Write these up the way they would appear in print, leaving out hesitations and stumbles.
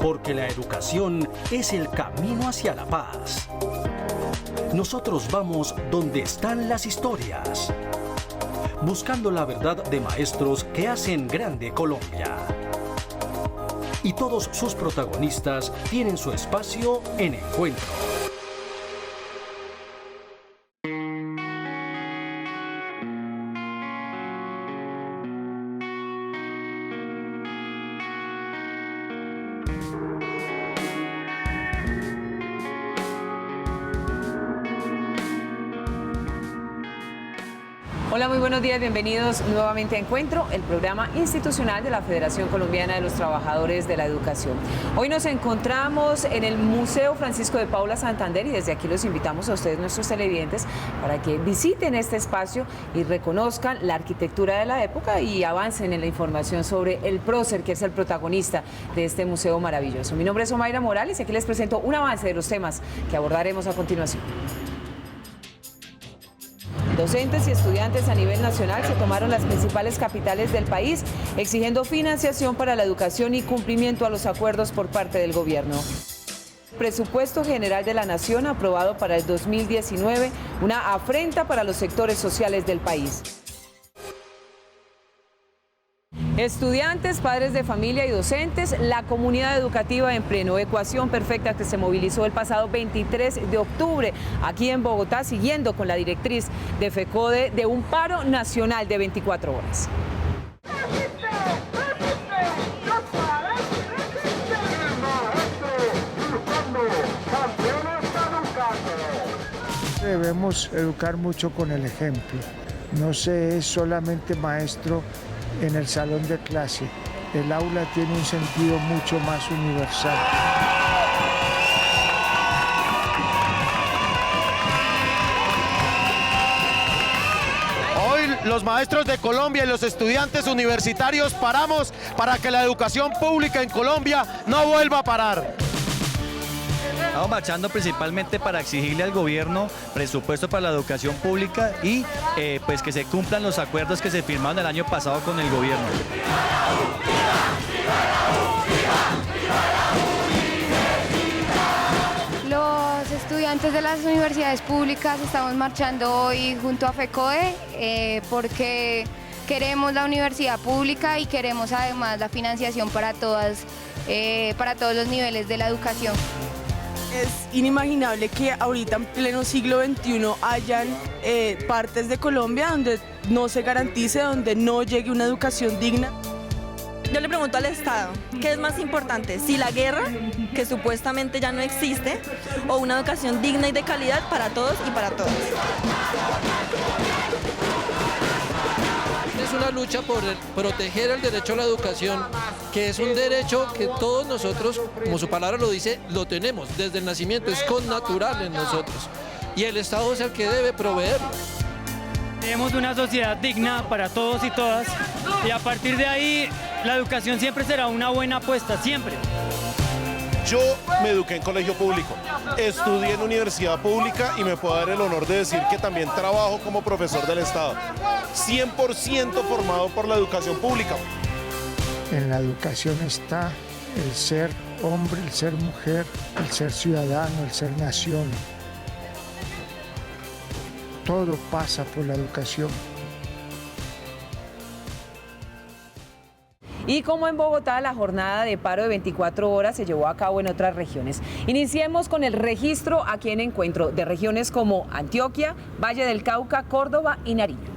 porque la educación es el camino hacia la paz. Nosotros vamos donde están las historias, buscando la verdad de maestros que hacen grande Colombia. Y todos sus protagonistas tienen su espacio en Encuentro. Hola, muy buenos días, bienvenidos nuevamente a Encuentro, el programa institucional de la Federación Colombiana de los Trabajadores de la Educación. Hoy nos encontramos en el Museo Francisco de Paula Santander y desde aquí los invitamos a ustedes, nuestros televidentes, para que visiten este espacio y reconozcan la arquitectura de la época y avancen en la información sobre el prócer, que es el protagonista de este museo maravilloso. Mi nombre es Omaira Morales y aquí les presento un avance de los temas que abordaremos a continuación. Docentes y estudiantes a nivel nacional se tomaron las principales capitales del país exigiendo financiación para la educación y cumplimiento a los acuerdos por parte del gobierno. Presupuesto General de la Nación aprobado para el 2019, una afrenta para los sectores sociales del país. Estudiantes, padres de familia y docentes, la comunidad educativa en pleno, ecuación perfecta que se movilizó el pasado 23 de octubre aquí en Bogotá, siguiendo con la directriz de FECODE de un paro nacional de 24 horas. Debemos educar mucho con el ejemplo. No se es solamente maestro en el salón de clase. El aula tiene un sentido mucho más universal. Hoy los maestros de Colombia y los estudiantes universitarios paramos para que la educación pública en Colombia no vuelva a parar. Estamos marchando principalmente para exigirle al gobierno presupuesto para la educación pública y pues que se cumplan los acuerdos que se firmaron el año pasado con el gobierno. Los estudiantes de las universidades públicas estamos marchando hoy junto a FECODE porque queremos la universidad pública y queremos además la financiación para todos los niveles de la educación. Es inimaginable que ahorita en pleno siglo XXI hayan partes de Colombia donde no se garantice, donde no llegue una educación digna. Yo le pregunto al Estado, ¿qué es más importante? Si la guerra, que supuestamente ya no existe, o una educación digna y de calidad para todos y para todas. Es una lucha por proteger el derecho a la educación, que es un derecho que todos nosotros, como su palabra lo dice, lo tenemos desde el nacimiento, es connatural en nosotros. Y el Estado es el que debe proveerlo. Tenemos una sociedad digna para todos y todas, y a partir de ahí la educación siempre será una buena apuesta, siempre. Yo me eduqué en colegio público, estudié en universidad pública y me puedo dar el honor de decir que también trabajo como profesor del Estado. 100% formado por la educación pública. En la educación está el ser hombre, el ser mujer, el ser ciudadano, el ser nación. Todo pasa por la educación. Y como en Bogotá, la jornada de paro de 24 horas se llevó a cabo en otras regiones. Iniciemos con el registro aquí en Encuentro de regiones como Antioquia, Valle del Cauca, Córdoba y Nariño.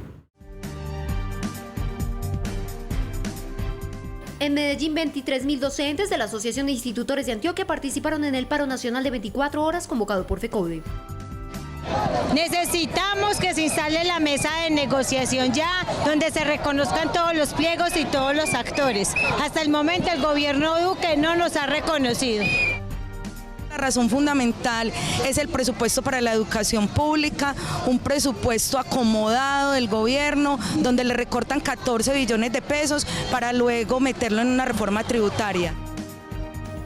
En Medellín, 23.000 docentes de la Asociación de Institutores de Antioquia participaron en el paro nacional de 24 horas convocado por FECODE. Necesitamos que se instale la mesa de negociación ya, donde se reconozcan todos los pliegos y todos los actores. Hasta el momento el gobierno Duque no nos ha reconocido. La razón fundamental es el presupuesto para la educación pública, un presupuesto acomodado del gobierno, donde le recortan 14 billones de pesos para luego meterlo en una reforma tributaria.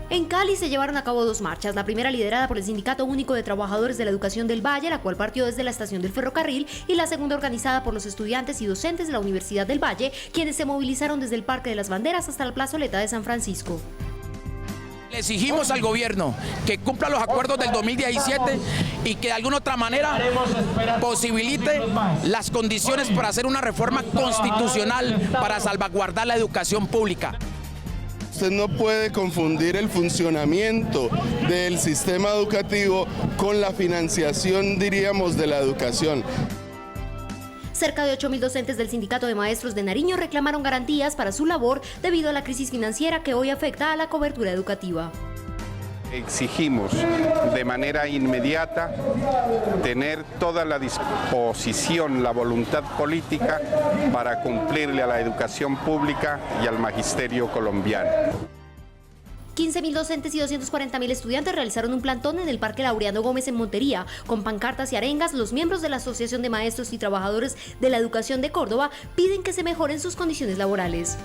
En Cali se llevaron a cabo dos marchas, la primera liderada por el Sindicato Único de Trabajadores de la Educación del Valle, la cual partió desde la estación del ferrocarril, y la segunda organizada por los estudiantes y docentes de la Universidad del Valle, quienes se movilizaron desde el Parque de las Banderas hasta la plazoleta de San Francisco. Le exigimos al gobierno que cumpla los acuerdos del 2017 y que de alguna otra manera posibilite las condiciones para hacer una reforma constitucional para salvaguardar la educación pública. Usted no puede confundir el funcionamiento del sistema educativo con la financiación, diríamos, de la educación. Cerca de 8.000 docentes del Sindicato de Maestros de Nariño reclamaron garantías para su labor debido a la crisis financiera que hoy afecta a la cobertura educativa. Exigimos de manera inmediata tener toda la disposición, la voluntad política para cumplirle a la educación pública y al magisterio colombiano. 15.000 docentes y 240.000 estudiantes realizaron un plantón en el Parque Laureano Gómez en Montería. Con pancartas y arengas, los miembros de la Asociación de Maestros y Trabajadores de la Educación de Córdoba piden que se mejoren sus condiciones laborales.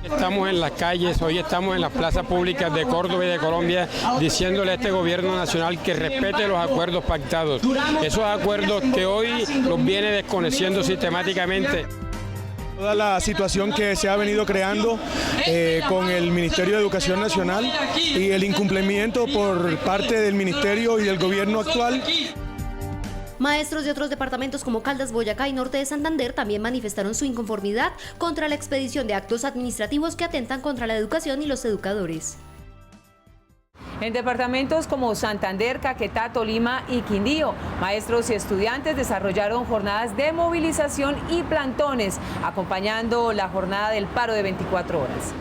Estamos en las calles, hoy estamos en las plazas públicas de Córdoba y de Colombia diciéndole a este gobierno nacional que respete los acuerdos pactados. Esos acuerdos que hoy los viene desconociendo sistemáticamente. Toda la situación que se ha venido creando con el Ministerio de Educación Nacional y el incumplimiento por parte del Ministerio y del gobierno actual. Maestros de otros departamentos como Caldas, Boyacá y Norte de Santander también manifestaron su inconformidad contra la expedición de actos administrativos que atentan contra la educación y los educadores. En departamentos como Santander, Caquetá, Tolima y Quindío, maestros y estudiantes desarrollaron jornadas de movilización y plantones, acompañando la jornada del paro de 24 horas.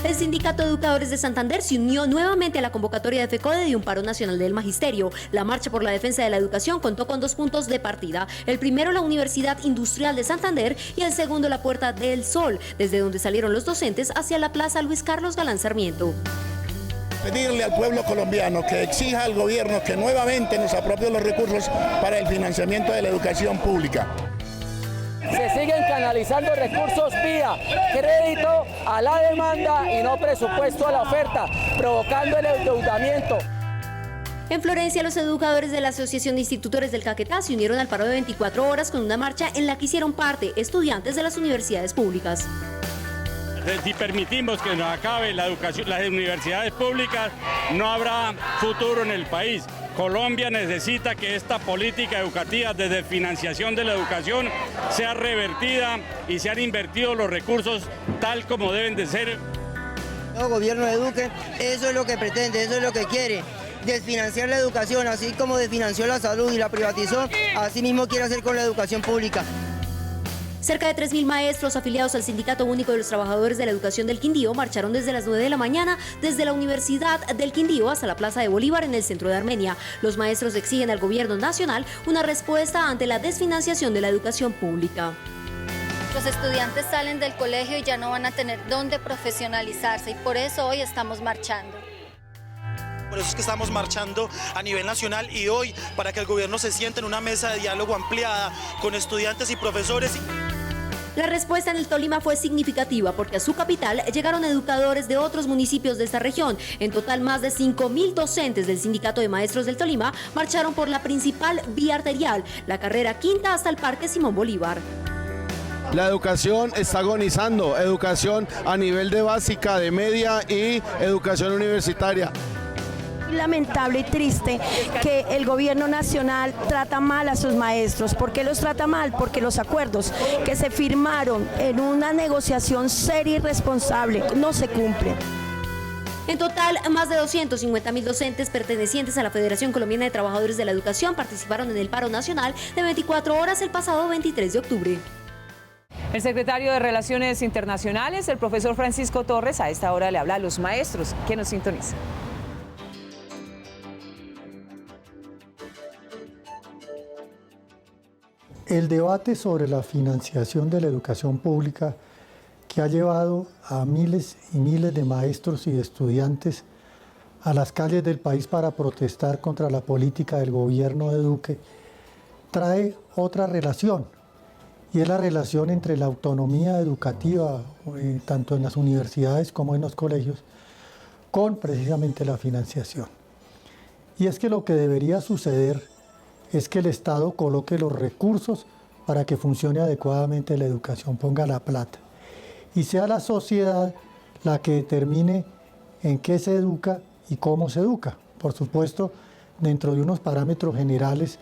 El Sindicato de Educadores de Santander se unió nuevamente a la convocatoria de FECODE de un paro nacional del magisterio. La marcha por la defensa de la educación contó con 2 puntos de partida. El primero, la Universidad Industrial de Santander, y el segundo, la Puerta del Sol, desde donde salieron los docentes hacia la Plaza Luis Carlos Galán Sarmiento. Pedirle al pueblo colombiano que exija al gobierno que nuevamente nos apropie los recursos para el financiamiento de la educación pública. Se siguen canalizando recursos vía crédito a la demanda y no presupuesto a la oferta, provocando el endeudamiento. En Florencia, los educadores de la Asociación de Institutores del Caquetá se unieron al paro de 24 horas con una marcha en la que hicieron parte estudiantes de las universidades públicas. Si permitimos que nos acabe la educación, las universidades públicas, no habrá futuro en el país. Colombia necesita que esta política educativa desde financiación de la educación sea revertida y sean invertidos los recursos tal como deben de ser. El gobierno de Duque, eso es lo que pretende, eso es lo que quiere, desfinanciar la educación, así como desfinanció la salud y la privatizó, así mismo quiere hacer con la educación pública. Cerca de 3.000 maestros afiliados al Sindicato Único de los Trabajadores de la Educación del Quindío marcharon desde las 9 de la mañana desde la Universidad del Quindío hasta la Plaza de Bolívar en el centro de Armenia. Los maestros exigen al gobierno nacional una respuesta ante la desfinanciación de la educación pública. Los estudiantes salen del colegio y ya no van a tener dónde profesionalizarse y por eso hoy estamos marchando. Por eso es que estamos marchando a nivel nacional y hoy para que el gobierno se siente en una mesa de diálogo ampliada con estudiantes y profesores. La respuesta en el Tolima fue significativa porque a su capital llegaron educadores de otros municipios de esta región. En total, más de 5.000 docentes del Sindicato de Maestros del Tolima marcharon por la principal vía arterial, la carrera quinta hasta el Parque Simón Bolívar. La educación está agonizando, educación a nivel de básica, de media y educación universitaria. Lamentable y triste que el gobierno nacional trata mal a sus maestros. ¿Por qué los trata mal? Porque los acuerdos que se firmaron en una negociación seria y responsable no se cumplen. En total, más de 250.000 docentes pertenecientes a la Federación Colombiana de Trabajadores de la Educación participaron en el paro nacional de 24 horas el pasado 23 de octubre. El secretario de Relaciones Internacionales, el profesor Francisco Torres, a esta hora le habla a los maestros que nos sintonizan. El debate sobre la financiación de la educación pública que ha llevado a miles y miles de maestros y estudiantes a las calles del país para protestar contra la política del gobierno de Duque, trae otra relación, y es la relación entre la autonomía educativa, tanto en las universidades como en los colegios, con precisamente la financiación. Y es que lo que debería suceder es que el Estado coloque los recursos para que funcione adecuadamente la educación, ponga la plata. y sea la sociedad la que determine en qué se educa y cómo se educa. Por supuesto, dentro de unos parámetros generales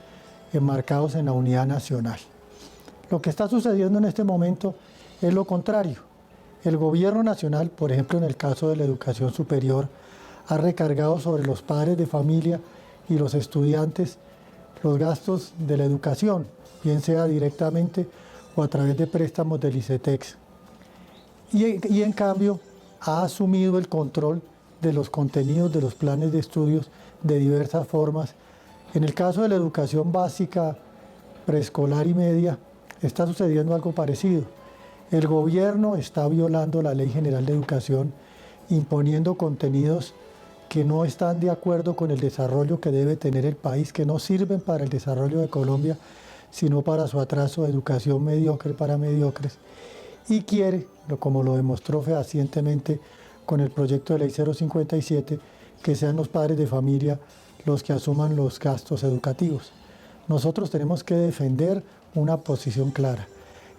enmarcados en la unidad nacional. Lo que está sucediendo en este momento es lo contrario. El gobierno nacional, por ejemplo en el caso de la educación superior, ha recargado sobre los padres de familia y los estudiantes los gastos de la educación, bien sea directamente o a través de préstamos del ICETEX. Y en cambio ha asumido el control de los contenidos de los planes de estudios de diversas formas. En el caso de la educación básica, preescolar y media, está sucediendo algo parecido. El gobierno está violando la Ley General de Educación, imponiendo contenidos que no están de acuerdo con el desarrollo que debe tener el país, que no sirven para el desarrollo de Colombia, sino para su atraso de educación mediocre para mediocres. Y quiere, como lo demostró fehacientemente con el proyecto de ley 057, que sean los padres de familia los que asuman los gastos educativos. Nosotros tenemos que defender una posición clara,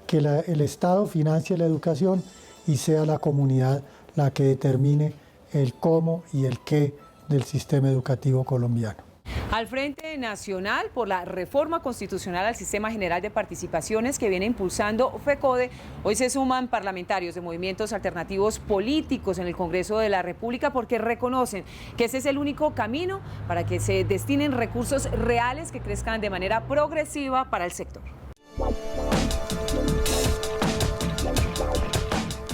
que el Estado financie la educación y sea la comunidad la que determine el cómo y el qué del sistema educativo colombiano. Al Frente Nacional por la Reforma Constitucional al Sistema General de Participaciones que viene impulsando FECODE, hoy se suman parlamentarios de movimientos alternativos políticos en el Congreso de la República porque reconocen que ese es el único camino para que se destinen recursos reales que crezcan de manera progresiva para el sector.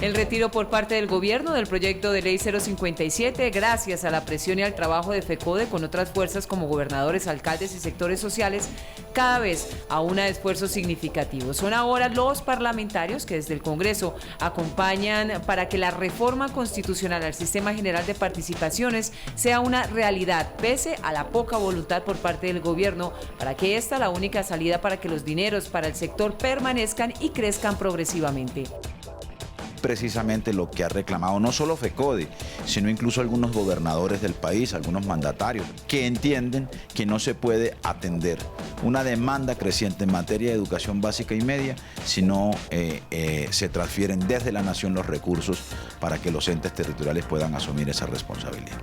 El retiro por parte del gobierno del proyecto de ley 057, gracias a la presión y al trabajo de FECODE con otras fuerzas como gobernadores, alcaldes y sectores sociales, cada vez aúna esfuerzos significativos. Son ahora los parlamentarios que desde el Congreso acompañan para que la reforma constitucional al Sistema General de Participaciones sea una realidad, pese a la poca voluntad por parte del gobierno, para que esta la única salida para que los dineros para el sector permanezcan y crezcan progresivamente. Precisamente lo que ha reclamado no solo FECODE, sino incluso algunos gobernadores del país, algunos mandatarios, que entienden que no se puede atender una demanda creciente en materia de educación básica y media si no se transfieren desde la nación los recursos para que los entes territoriales puedan asumir esa responsabilidad.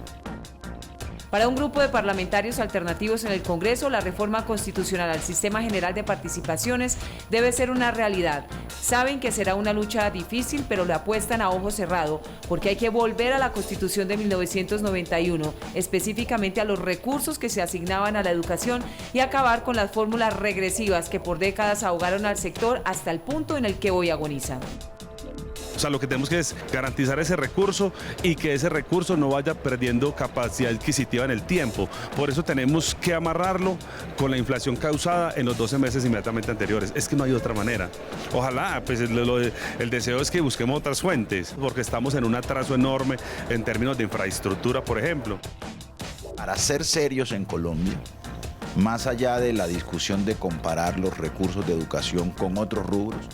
Para un grupo de parlamentarios alternativos en el Congreso, la reforma constitucional al Sistema General de Participaciones debe ser una realidad. Saben que será una lucha difícil, pero le apuestan a ojo cerrado, porque hay que volver a la Constitución de 1991, específicamente a los recursos que se asignaban a la educación y acabar con las fórmulas regresivas que por décadas ahogaron al sector hasta el punto en el que hoy agoniza. O sea, lo que tenemos que es garantizar ese recurso y que ese recurso no vaya perdiendo capacidad adquisitiva en el tiempo. Por eso tenemos que amarrarlo con la inflación causada en los 12 meses inmediatamente anteriores. Es que no hay otra manera. Ojalá, pues el deseo es que busquemos otras fuentes, porque estamos en un atraso enorme en términos de infraestructura, por ejemplo. Para ser serios en Colombia, más allá de la discusión de comparar los recursos de educación con otros rubros,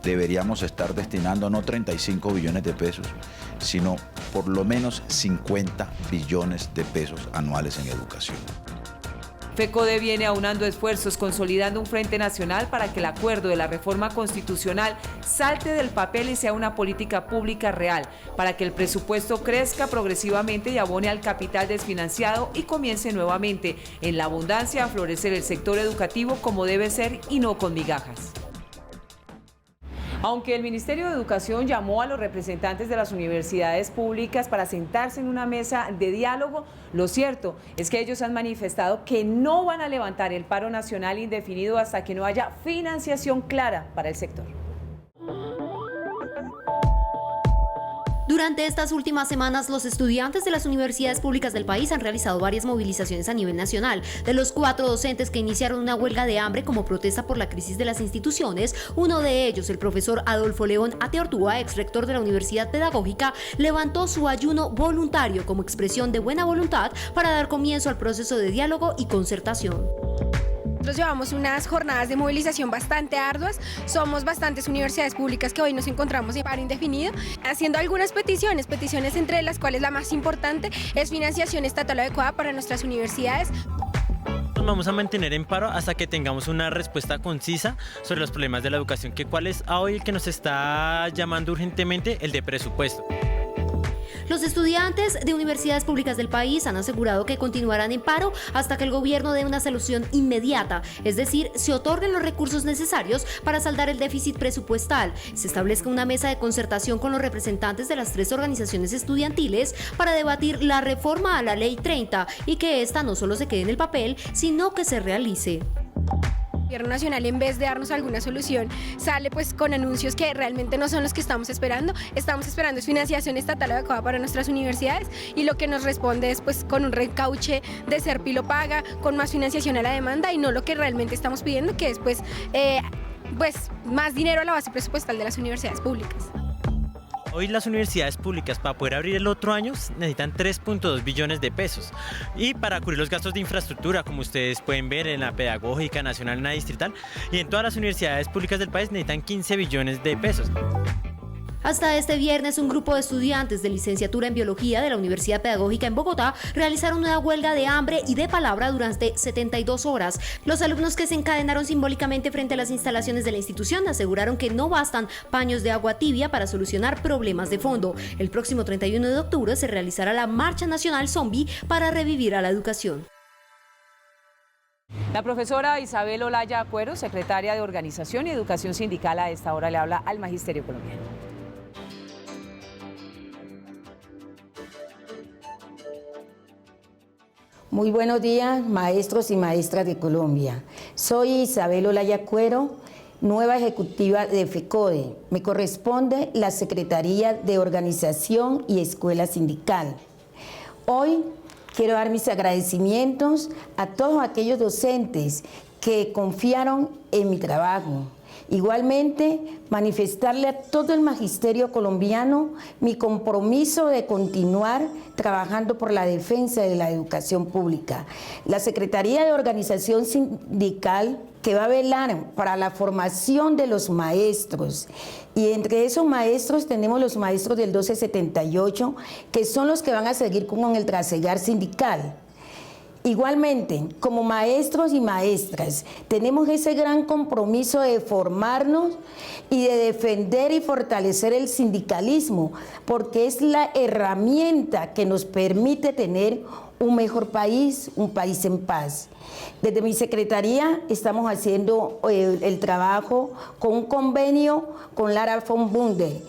deberíamos estar destinando no 35 billones de pesos, sino por lo menos 50 billones de pesos anuales en educación. FECODE viene aunando esfuerzos, consolidando un frente nacional para que el acuerdo de la reforma constitucional salte del papel y sea una política pública real, para que el presupuesto crezca progresivamente y abone al capital desfinanciado y comience nuevamente en la abundancia a florecer el sector educativo como debe ser y no con migajas. Aunque el Ministerio de Educación llamó a los representantes de las universidades públicas para sentarse en una mesa de diálogo, lo cierto es que ellos han manifestado que no van a levantar el paro nacional indefinido hasta que no haya financiación clara para el sector. Durante estas últimas semanas, los estudiantes de las universidades públicas del país han realizado varias movilizaciones a nivel nacional. De los 4 docentes que iniciaron una huelga de hambre como protesta por la crisis de las instituciones, uno de ellos, el profesor Adolfo León Ateortúa, ex rector de la Universidad Pedagógica, levantó su ayuno voluntario como expresión de buena voluntad para dar comienzo al proceso de diálogo y concertación. Nosotros llevamos unas jornadas de movilización bastante arduas, somos bastantes universidades públicas que hoy nos encontramos en paro indefinido, haciendo algunas peticiones entre las cuales la más importante es financiación estatal adecuada para nuestras universidades. vamos a mantener en paro hasta que tengamos una respuesta concisa sobre los problemas de la educación, que cuál es hoy el que nos está llamando urgentemente, el de presupuesto. Los estudiantes de universidades públicas del país han asegurado que continuarán en paro hasta que el gobierno dé una solución inmediata, es decir, se otorguen los recursos necesarios para saldar el déficit presupuestal, se establezca una mesa de concertación con los representantes de las 3 organizaciones estudiantiles para debatir la reforma a la Ley 30 y que esta no solo se quede en el papel, sino que se realice. El gobierno nacional, en vez de darnos alguna solución, sale pues con anuncios que realmente no son los que estamos esperando. Estamos esperando es financiación estatal adecuada para nuestras universidades y lo que nos responde es pues con un recauche de Serpilo Paga, con más financiación a la demanda y no lo que realmente estamos pidiendo, que es pues más dinero a la base presupuestal de las universidades públicas. Hoy las universidades públicas para poder abrir el otro año necesitan 3.2 billones de pesos y para cubrir los gastos de infraestructura, como ustedes pueden ver en la Pedagógica Nacional, en la Distrital y en todas las universidades públicas del país necesitan 15 billones de pesos. Hasta este viernes, un grupo de estudiantes de licenciatura en Biología de la Universidad Pedagógica en Bogotá realizaron una huelga de hambre y de palabra durante 72 horas. Los alumnos que se encadenaron simbólicamente frente a las instalaciones de la institución aseguraron que no bastan paños de agua tibia para solucionar problemas de fondo. El próximo 31 de octubre se realizará la Marcha Nacional Zombie para revivir a la educación. La profesora Isabel Olaya Cuero, secretaria de Organización y Educación Sindical, a esta hora le habla al Magisterio Colombiano. Muy buenos días, maestros y maestras de Colombia. Soy Isabel Olaya Cuero, nueva ejecutiva de FECODE. Me corresponde la Secretaría de Organización y Escuela Sindical. Hoy quiero dar mis agradecimientos a todos aquellos docentes que confiaron en mi trabajo. Igualmente, manifestarle a todo el magisterio colombiano mi compromiso de continuar trabajando por la defensa de la educación pública. La Secretaría de Organización Sindical, que va a velar para la formación de los maestros, y entre esos maestros tenemos los maestros del 1278, que son los que van a seguir con el trasegar sindical. Igualmente, como maestros y maestras, tenemos ese gran compromiso de formarnos y de defender y fortalecer el sindicalismo, porque es la herramienta que nos permite tener un mejor país, un país en paz. Desde mi secretaría estamos haciendo el trabajo con un convenio con Lara von Bunde.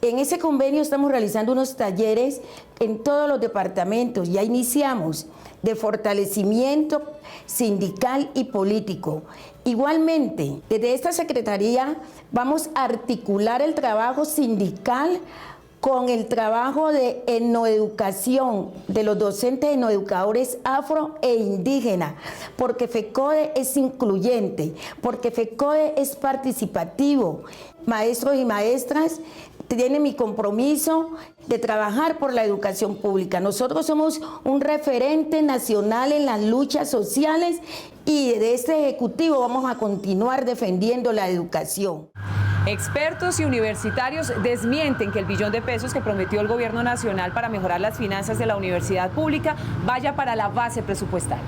En ese convenio estamos realizando unos talleres en todos los departamentos. Ya iniciamos de fortalecimiento sindical y político. Igualmente, desde esta secretaría vamos a articular el trabajo sindical con el trabajo de etnoeducación de los docentes etnoeducadores afro e indígenas, porque FECODE es incluyente, porque FECODE es participativo. Maestros y maestras, tiene mi compromiso de trabajar por la educación pública. Nosotros somos un referente nacional en las luchas sociales y de este Ejecutivo vamos a continuar defendiendo la educación. Expertos y universitarios desmienten que el billón de pesos que prometió el gobierno nacional para mejorar las finanzas de la universidad pública vaya para la base presupuestal.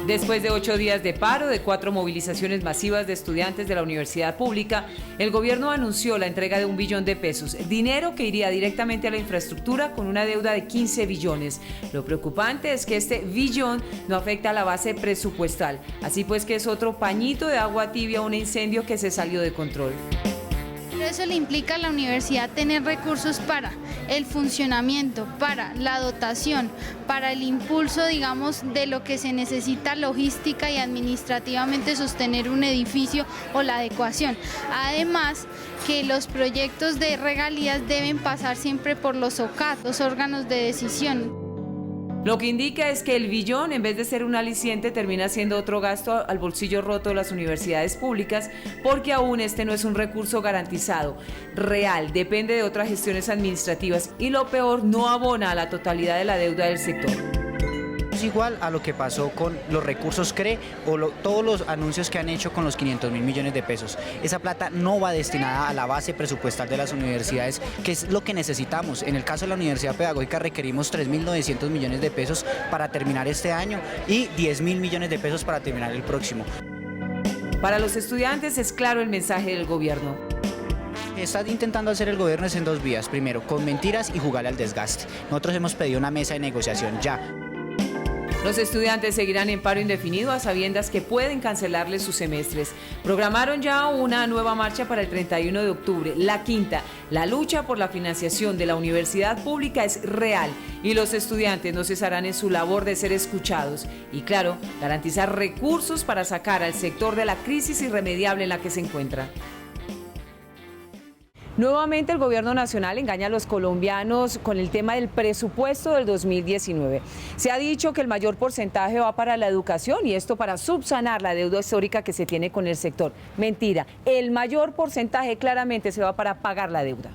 Después de 8 días de paro, de 4 movilizaciones masivas de estudiantes de la universidad pública, el gobierno anunció la entrega de 1 billón de pesos, dinero que iría directamente a la infraestructura con una deuda de 15 billones. Lo preocupante es que este billón no afecta a la base presupuestal, así pues que es otro pañito de agua tibia a un incendio que se salió de control. Eso le implica a la universidad tener recursos para el funcionamiento, para la dotación, para el impulso, digamos, de lo que se necesita logística y administrativamente sostener un edificio o la adecuación. Además, que los proyectos de regalías deben pasar siempre por los OCAT, los órganos de decisión. Lo que indica es que el billón, en vez de ser un aliciente, termina siendo otro gasto al bolsillo roto de las universidades públicas, porque aún este no es un recurso garantizado, real, depende de otras gestiones administrativas y lo peor, no abona a la totalidad de la deuda del sector. es igual a lo que pasó con los recursos CRE o todos los anuncios que han hecho con los 500.000 millones de pesos. Esa plata no va destinada a la base presupuestal de las universidades, que es lo que necesitamos. En el caso de la Universidad Pedagógica requerimos 3.900 millones de pesos para terminar este año y 10.000 millones de pesos para terminar el próximo. Para los estudiantes es claro el mensaje del gobierno. Está intentando hacer el gobierno es en dos vías. Primero, con mentiras y jugarle al desgaste. Nosotros hemos pedido una mesa de negociación ya. Los estudiantes seguirán en paro indefinido a sabiendas que pueden cancelarles sus semestres. Programaron ya una nueva marcha para el 31 de octubre, la quinta. La lucha por la financiación de la universidad pública es real y los estudiantes no cesarán en su labor de ser escuchados. Y claro, garantizar recursos para sacar al sector de la crisis irremediable en la que se encuentra. Nuevamente el gobierno nacional engaña a los colombianos con el tema del presupuesto del 2019. Se ha dicho que el mayor porcentaje va para la educación y esto para subsanar la deuda histórica que se tiene con el sector. Mentira, el mayor porcentaje claramente se va para pagar la deuda.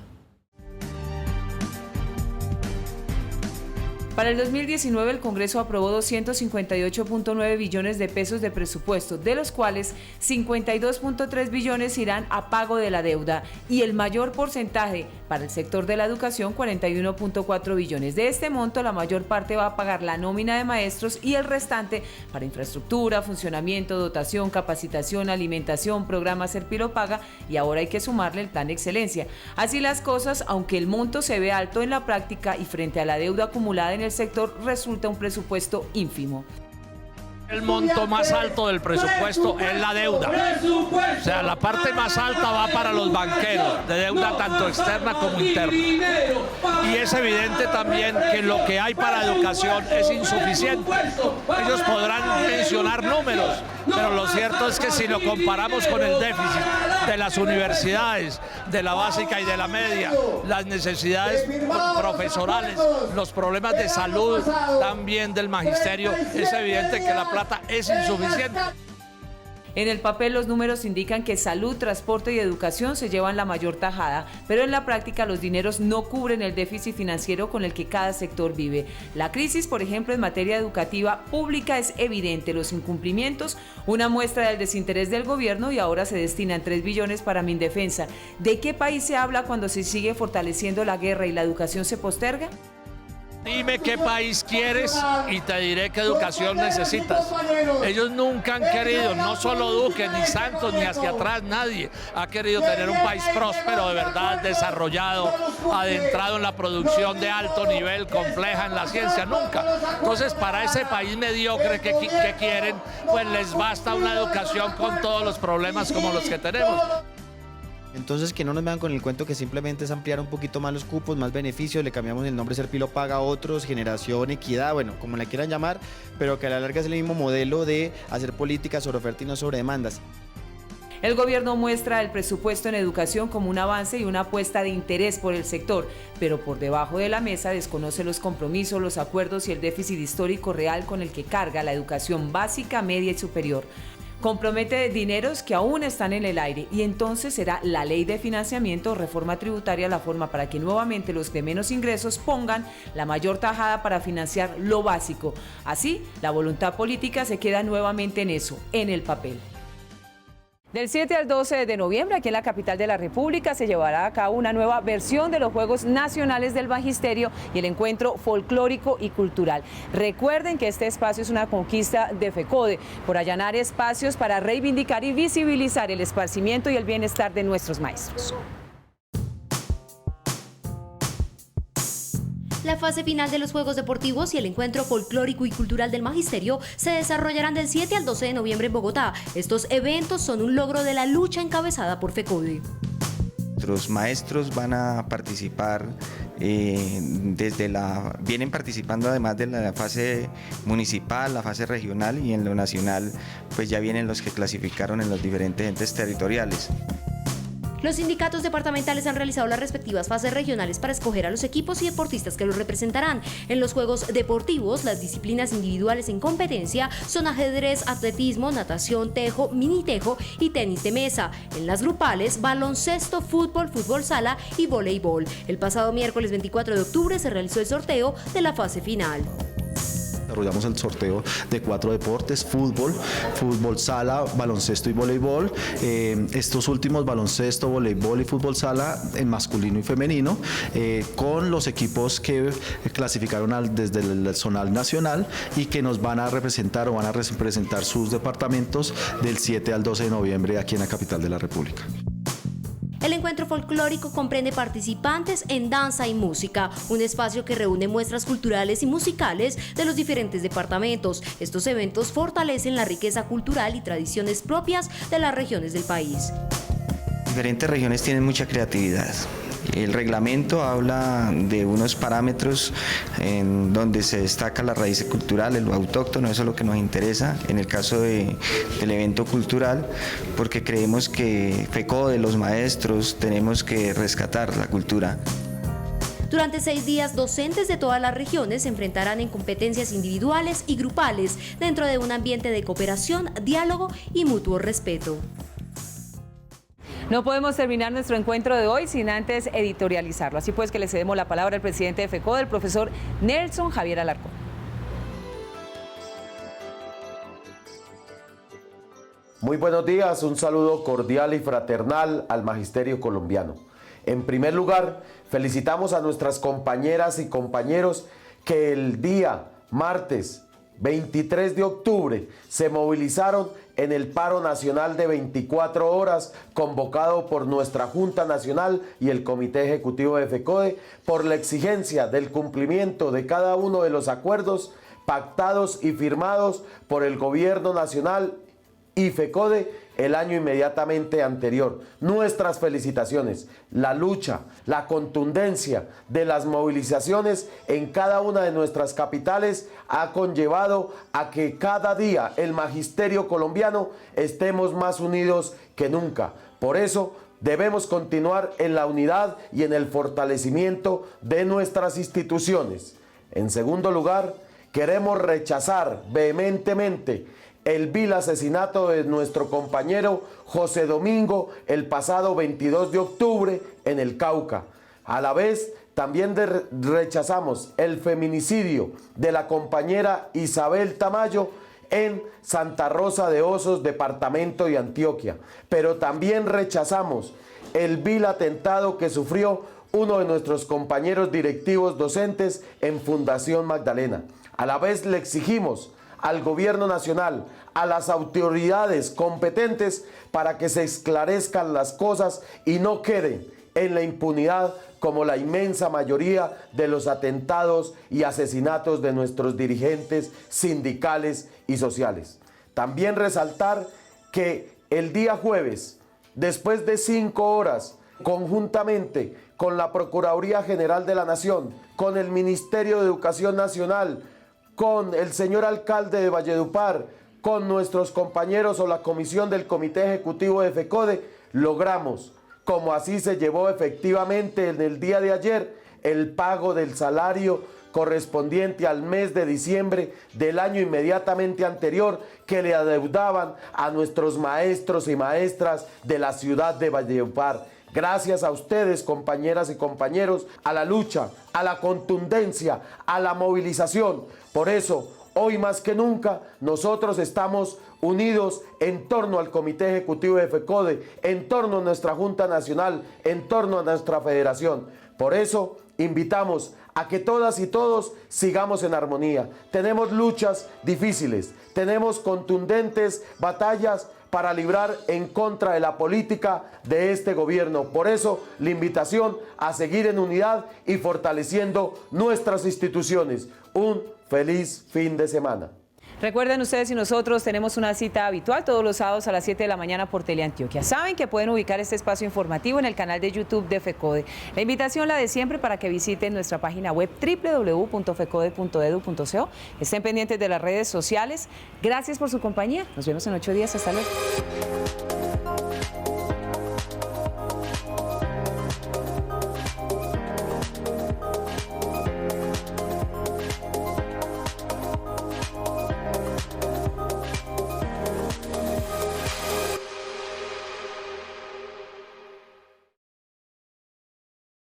Para el 2019 el Congreso aprobó 258.9 billones de pesos de presupuesto, de los cuales 52.3 billones irán a pago de la deuda y el mayor porcentaje para el sector de la educación, 41.4 billones. De este monto la mayor parte va a pagar la nómina de maestros y el restante para infraestructura, funcionamiento, dotación, capacitación, alimentación, programa Serpilo Paga y ahora hay que sumarle el plan de excelencia. Así las cosas, aunque el monto se ve alto en la práctica y frente a la deuda acumulada en el sector resulta un presupuesto ínfimo. El monto más alto del presupuesto es la deuda. O sea, la parte más alta va para los banqueros, de deuda tanto externa como interna. Y es evidente también que lo que hay para educación es insuficiente. Ellos podrán mencionar números, pero lo cierto es que si lo comparamos con el déficit de las universidades, de la básica y de la media, las necesidades profesorales, los problemas de salud también del magisterio, es evidente que la plata es insuficiente. En el papel los números indican que salud, transporte y educación se llevan la mayor tajada, pero en la práctica los dineros no cubren el déficit financiero con el que cada sector vive. La crisis, por ejemplo, en materia educativa pública es evidente, los incumplimientos, una muestra del desinterés del gobierno y ahora se destinan 3 billones para Mindefensa. ¿De qué país se habla cuando se sigue fortaleciendo la guerra y la educación se posterga? Dime qué país quieres y te diré qué educación necesitas. Ellos nunca han querido, no solo Duque, ni Santos, ni hacia atrás, nadie ha querido tener un país próspero, de verdad, desarrollado, adentrado en la producción de alto nivel, compleja en la ciencia, nunca. Entonces, para ese país mediocre que quieren, pues les basta una educación con todos los problemas como los que tenemos. Entonces que no nos vean con el cuento que simplemente es ampliar un poquito más los cupos, más beneficios, le cambiamos el nombre Serpilo Paga a otros, generación, equidad, bueno, como la quieran llamar, pero que a la larga es el mismo modelo de hacer políticas sobre oferta y no sobre demandas. El gobierno muestra el presupuesto en educación como un avance y una apuesta de interés por el sector, pero por debajo de la mesa desconoce los compromisos, los acuerdos y el déficit histórico real con el que carga la educación básica, media y superior. Compromete dineros que aún están en el aire y entonces será la ley de financiamiento o reforma tributaria la forma para que nuevamente los de menos ingresos pongan la mayor tajada para financiar lo básico. Así, la voluntad política se queda nuevamente en eso, en el papel. Del 7 al 12 de noviembre, aquí en la capital de la República, se llevará a cabo una nueva versión de los Juegos Nacionales del Magisterio y el encuentro folclórico y cultural. Recuerden que este espacio es una conquista de FECODE, por allanar espacios para reivindicar y visibilizar el esparcimiento y el bienestar de nuestros maestros. La fase final de los Juegos Deportivos y el encuentro folclórico y cultural del Magisterio se desarrollarán del 7 al 12 de noviembre en Bogotá. Estos eventos son un logro de la lucha encabezada por FECODE. Nuestros maestros van a participar vienen participando además de la fase municipal, la fase regional y en lo nacional pues ya vienen los que clasificaron en los diferentes entes territoriales. Los sindicatos departamentales han realizado las respectivas fases regionales para escoger a los equipos y deportistas que los representarán. En los Juegos Deportivos, las disciplinas individuales en competencia son ajedrez, atletismo, natación, tejo, mini tejo y tenis de mesa. En las grupales, baloncesto, fútbol, fútbol sala y voleibol. El pasado miércoles 24 de octubre se realizó el sorteo de la fase final. desarrollamos el sorteo de 4 deportes: fútbol, fútbol sala, baloncesto y voleibol. Estos últimos, baloncesto, voleibol y fútbol sala en masculino y femenino, con los equipos que clasificaron desde el zonal nacional y que nos van a representar o van a representar sus departamentos del 7 al 12 de noviembre aquí en la capital de la República. El encuentro folclórico comprende participantes en danza y música, un espacio que reúne muestras culturales y musicales de los diferentes departamentos. Estos eventos fortalecen la riqueza cultural y tradiciones propias de las regiones del país. Diferentes regiones tienen mucha creatividad. El reglamento habla de unos parámetros en donde se destaca la raíz cultural, lo autóctono, eso es lo que nos interesa en el caso del evento cultural, porque creemos que FECODE, los maestros, tenemos que rescatar la cultura. Durante 6 días, docentes de todas las regiones se enfrentarán en competencias individuales y grupales dentro de un ambiente de cooperación, diálogo y mutuo respeto. No podemos terminar nuestro encuentro de hoy sin antes editorializarlo. Así pues que le cedemos la palabra al presidente de FECODE, el profesor Nelson Javier Alarcón. Muy buenos días, un saludo cordial y fraternal al magisterio colombiano. En primer lugar, felicitamos a nuestras compañeras y compañeros que el día martes 23 de octubre se movilizaron en el paro nacional de 24 horas convocado por nuestra Junta Nacional y el Comité Ejecutivo de FECODE por la exigencia del cumplimiento de cada uno de los acuerdos pactados y firmados por el Gobierno Nacional y FECODE el año inmediatamente anterior. Nuestras felicitaciones. La lucha, la contundencia de las movilizaciones en cada una de nuestras capitales ha conllevado a que cada día el magisterio colombiano estemos más unidos que nunca. Por eso debemos continuar en la unidad y en el fortalecimiento de nuestras instituciones. En segundo lugar, queremos rechazar vehementemente el vil asesinato de nuestro compañero José Domingo el pasado 22 de octubre en el Cauca. A la vez, también rechazamos el feminicidio de la compañera Isabel Tamayo en Santa Rosa de Osos, departamento de Antioquia. Pero también rechazamos el vil atentado que sufrió uno de nuestros compañeros directivos docentes en Fundación Magdalena. A la vez le exigimos al Gobierno Nacional, a las autoridades competentes para que se esclarezcan las cosas y no queden en la impunidad como la inmensa mayoría de los atentados y asesinatos de nuestros dirigentes sindicales y sociales. También resaltar que el día jueves, después de 5 horas, conjuntamente con la Procuraduría General de la Nación, con el Ministerio de Educación Nacional, con el señor alcalde de Valledupar, con nuestros compañeros o la comisión del Comité Ejecutivo de FECODE, logramos, como así se llevó efectivamente en el día de ayer, el pago del salario correspondiente al mes de diciembre del año inmediatamente anterior que le adeudaban a nuestros maestros y maestras de la ciudad de Valledupar. Gracias a ustedes, compañeras y compañeros, a la lucha, a la contundencia, a la movilización. Por eso, hoy más que nunca, nosotros estamos unidos en torno al Comité Ejecutivo de FECODE, en torno a nuestra Junta Nacional, en torno a nuestra federación. Por eso, invitamos a que todas y todos sigamos en armonía. Tenemos luchas difíciles, tenemos contundentes batallas para librar en contra de la política de este gobierno. Por eso, la invitación a seguir en unidad y fortaleciendo nuestras instituciones. Un feliz fin de semana. Recuerden ustedes y nosotros tenemos una cita habitual todos los sábados a las 7 de la mañana por Teleantioquia. Saben que pueden ubicar este espacio informativo en el canal de YouTube de FECODE. La invitación la de siempre para que visiten nuestra página web www.fecode.edu.co. Estén pendientes de las redes sociales. Gracias por su compañía. Nos vemos en 8 días. Hasta luego.